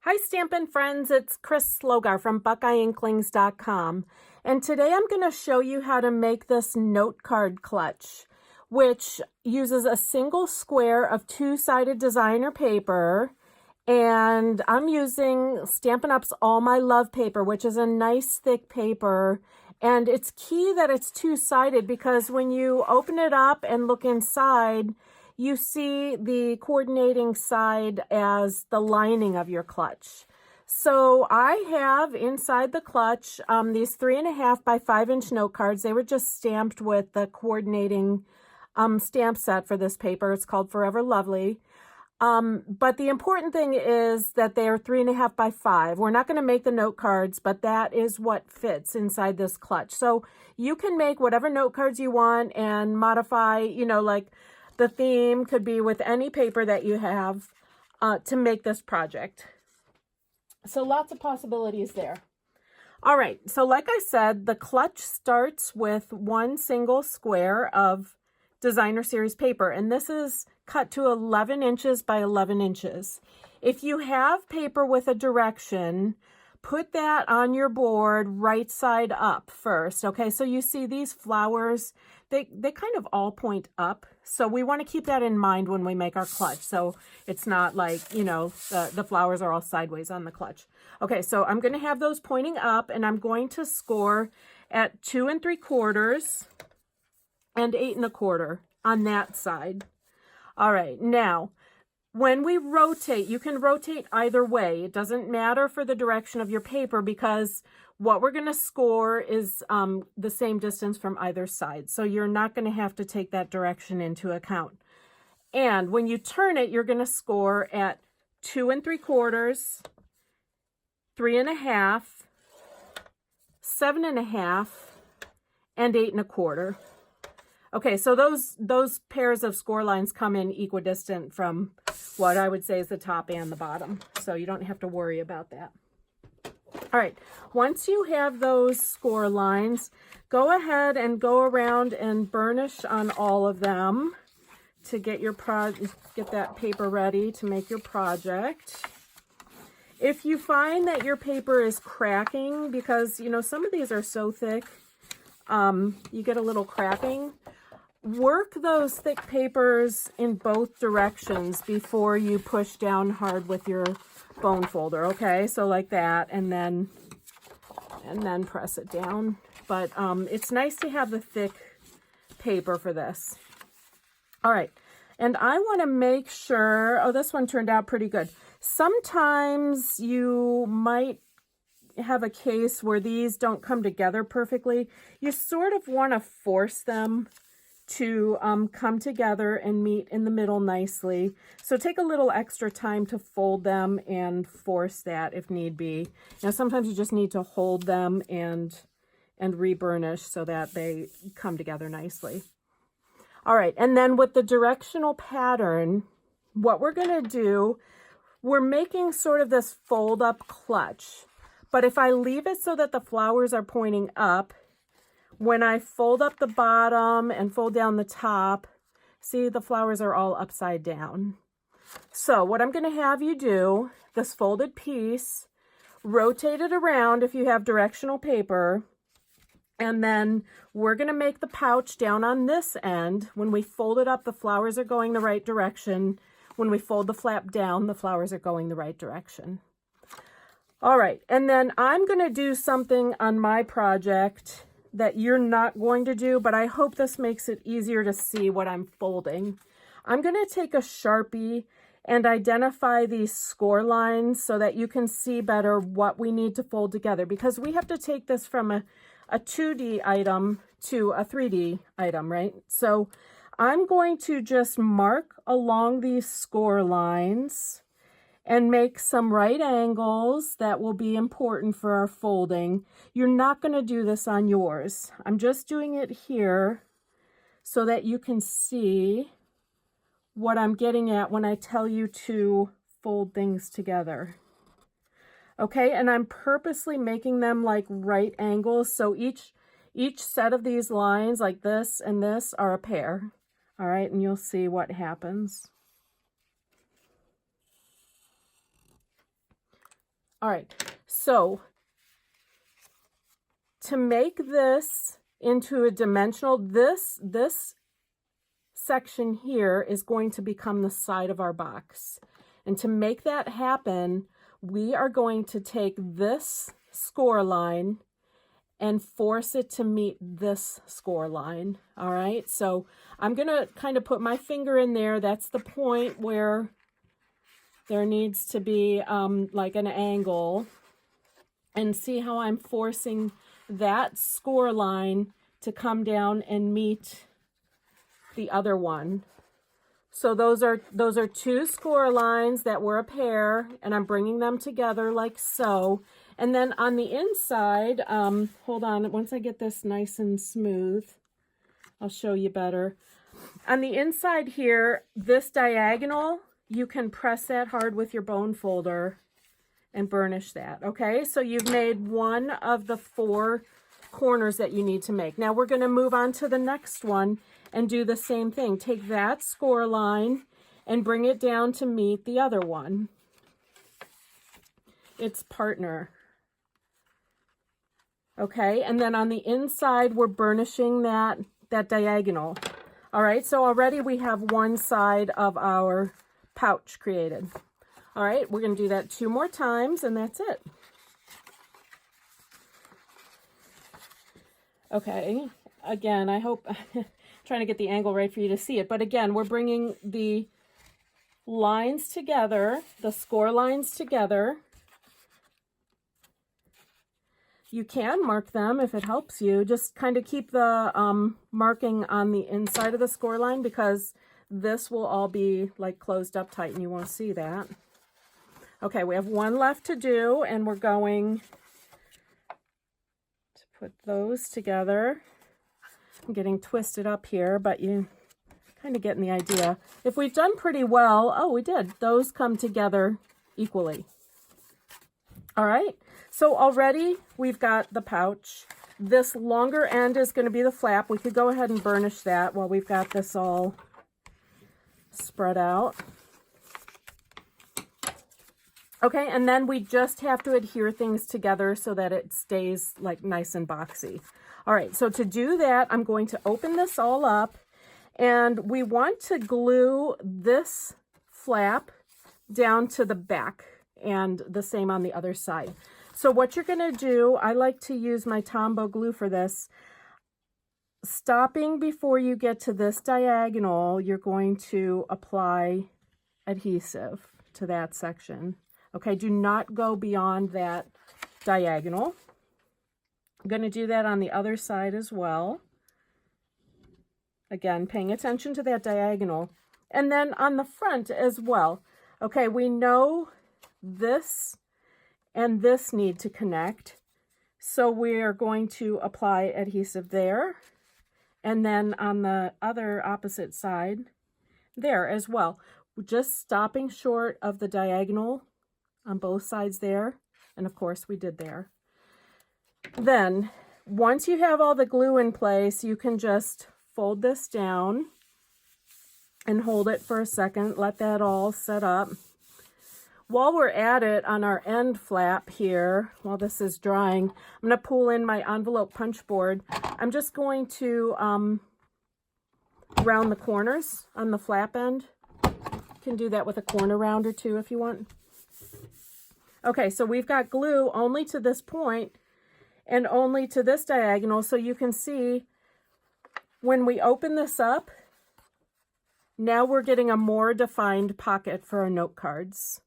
Hi Stampin' Friends, it's Chris Slogar from BuckeyeInklings.com, and today I'm going to show you how to make this note card clutch, which uses a single square of two-sided designer paper, and I'm using Stampin' Up's All My Love paper, which is a nice thick paper, and it's key that it's two-sided because when you open it up and look inside, you see the coordinating side as the lining of your clutch. So I have inside the clutch these 3.5 by 5-inch note cards. They were just stamped with the coordinating stamp set for this paper. It's called Forever Lovely. But the important thing is that they are 3.5 by 5. We're not going to make the note cards, but that is what fits inside this clutch. So you can make whatever note cards you want and modify, like the theme could be with any paper that you have to make this project. So lots of possibilities there. All right, so like I said, the clutch starts with one single square of designer series paper, and this is cut to 11 inches by 11 inches. If you have paper with a direction, put that on your board right side up first, okay? So you see these flowers, they kind of all point up. So we want to keep that in mind when we make our clutch. So it's not like, the flowers are all sideways on the clutch. Okay, so I'm going to have those pointing up, and I'm going to score at 2 3/4 and 8 1/4 on that side. All right, now, when we rotate, you can rotate either way. It doesn't matter for the direction of your paper because what we're going to score is the same distance from either side. So you're not going to have to take that direction into account. And when you turn it, you're going to score at 2 3/4, 3 1/2, 7 1/2, and 8 1/4. Okay, so those pairs of score lines come in equidistant from what I would say is the top and the bottom. So you don't have to worry about that. All right, once you have those score lines, go ahead and go around and burnish on all of them to get get that paper ready to make your project. If you find that your paper is cracking, because some of these are so thick, you get a little cracking, work those thick papers in both directions before you push down hard with your bone folder, okay? So like that, and then press it down. But it's nice to have the thick paper for this. All right, and I want to make sure, oh, this one turned out pretty good. Sometimes you might have a case where these don't come together perfectly. You sort of want to force them to come together and meet in the middle nicely. So take a little extra time to fold them and force that if need be. Now sometimes you just need to hold them and reburnish so that they come together nicely. All right, and then with the directional pattern, what we're going to do, we're making sort of this fold up clutch. But if I leave it so that the flowers are pointing up, when I fold up the bottom and fold down the top, see, the flowers are all upside down. So what I'm going to have you do, this folded piece, rotate it around if you have directional paper, and then we're going to make the pouch down on this end. When we fold it up, the flowers are going the right direction. When we fold the flap down, the flowers are going the right direction. All right, and then I'm going to do something on my project that you're not going to do, but I hope this makes it easier to see what I'm folding. I'm going to take a Sharpie and identify these score lines so that you can see better what we need to fold together, because we have to take this from a 2D item to a 3D item, right? So I'm going to just mark along these score lines and make some right angles that will be important for our folding. You're not going to do this on yours. I'm just doing it here so that you can see what I'm getting at when I tell you to fold things together. Okay, and I'm purposely making them like right angles, so each set of these lines, like this and this, are a pair. All right, and you'll see what happens. All right, so to make this into a dimensional, this section here is going to become the side of our box. And to make that happen, we are going to take this score line and force it to meet this score line. All right, so I'm gonna kind of put my finger in there. That's the point where there needs to be like an angle, and see how I'm forcing that score line to come down and meet the other one. So those are two score lines that were a pair, and I'm bringing them together like so. And then on the inside, hold on, once I get this nice and smooth, I'll show you better. On the inside here, this diagonal, you can press that hard with your bone folder and burnish that, okay? So you've made one of the 4 corners that you need to make. Now we're gonna move on to the next one and do the same thing. Take that score line and bring it down to meet the other one, its partner. Okay, and then on the inside, we're burnishing that diagonal. All right, so already we have one side of our pouch created. All right, we're gonna do that 2 more times, and that's it. Okay, again, I hope, trying to get the angle right for you to see it, but again, we're bringing the lines together, the score lines together. You can mark them if it helps you. Just kind of keep the marking on the inside of the score line, because this will all be like closed up tight and you won't see that. Okay, we have one left to do, and we're going to put those together. I'm getting twisted up here, but you kind of getting the idea. If we've done pretty well, oh, we did. Those come together equally. All right. So already we've got the pouch. This longer end is going to be the flap. We could go ahead and burnish that while we've got this all spread out. Okay, and then we just have to adhere things together so that it stays like nice and boxy. All right, so to do that, I'm going to open this all up, and we want to glue this flap down to the back, and the same on the other side. So what you're going to do, I like to use my Tombow glue for this. Stopping before you get to this diagonal, you're going to apply adhesive to that section. Okay, do not go beyond that diagonal. I'm going to do that on the other side as well. Again, paying attention to that diagonal. And then on the front as well. Okay, we know this and this need to connect. So we're going to apply adhesive there. And then on the other opposite side, there as well. We're just stopping short of the diagonal on both sides there. And of course we did there. Then once you have all the glue in place, you can just fold this down and hold it for a second. Let that all set up. While we're at it, on our end flap here, while this is drying, I'm going to pull in my envelope punch board. I'm just going to round the corners on the flap end. You can do that with a corner rounder too if you want. Okay, so we've got glue only to this point and only to this diagonal, so you can see when we open this up, now we're getting a more defined pocket for our note cards.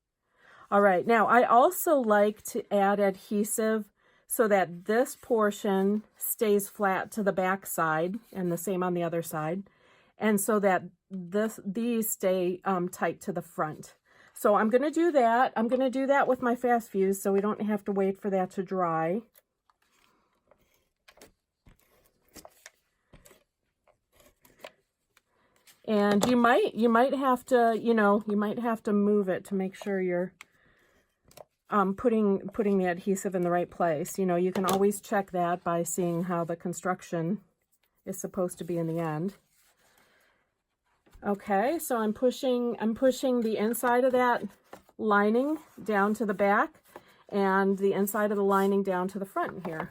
All right, now I also like to add adhesive so that this portion stays flat to the back side, and the same on the other side, and so that these stay tight to the front. So I'm going to do that. I'm going to do that with my fast fuse so we don't have to wait for that to dry. And you might have to, you might have to move it to make sure you're putting the adhesive in the right place. You can always check that by seeing how the construction is supposed to be in the end. Okay, so I'm pushing the inside of that lining down to the back, and the inside of the lining down to the front here.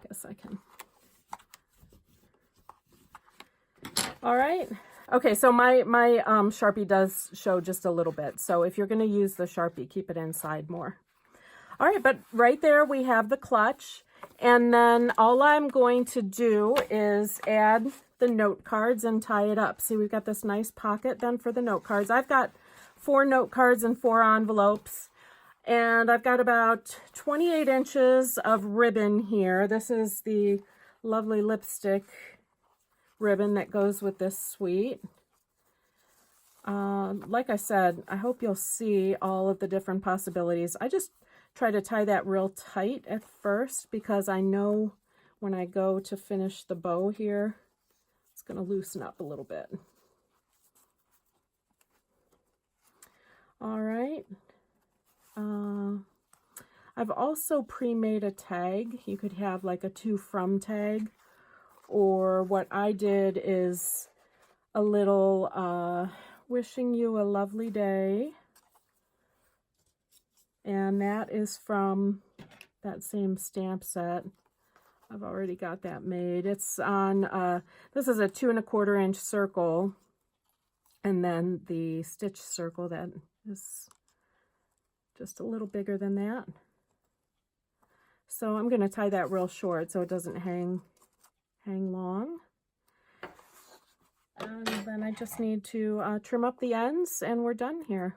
Guess I can. All right. Okay, so my Sharpie does show just a little bit. So if you're going to use the Sharpie, keep it inside more. All right, but right there we have the clutch. And then all I'm going to do is add the note cards and tie it up. See, we've got this nice pocket then for the note cards. I've got 4 note cards and 4 envelopes. And I've got about 28 inches of ribbon here. This is the lovely lipstick ribbon that goes with this suite. Like I said, I hope you'll see all of the different possibilities. I just try to tie that real tight at first because I know when I go to finish the bow here, it's going to loosen up a little bit. All right. I've also pre-made a tag. You could have like a to from tag, or what I did is a little wishing you a lovely day. And that is from that same stamp set. I've already got that made. It's on, this is a 2 1/4 inch circle. And then the stitch circle that is just a little bigger than that. So I'm going to tie that real short so it doesn't hang long. And then I just need to trim up the ends and we're done here.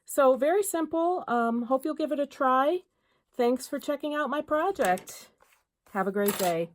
So very simple. Hope you'll give it a try. Thanks for checking out my project. Have a great day.